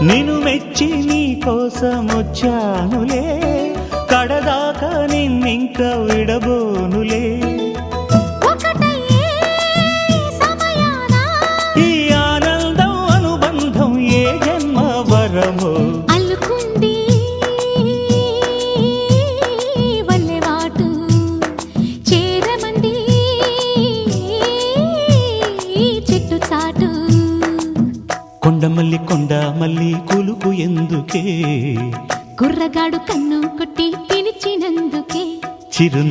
నిన్ను మెచ్చి నీ కోసం వచ్చానులే, కడదాకా నిన్నింక విడబోనులే. ఈ ఆనందం అనుబంధం ఏ జన్మ వరమో అల్లుకుంది వల్లెవాటు, చేరమంది చెట్టు చాటు. కొండమల్లి కొండమల్లి కులుకు ఎందుకే, కుర్రగాడు కన్ను కొట్టి పిలిచినందుకే. చిరు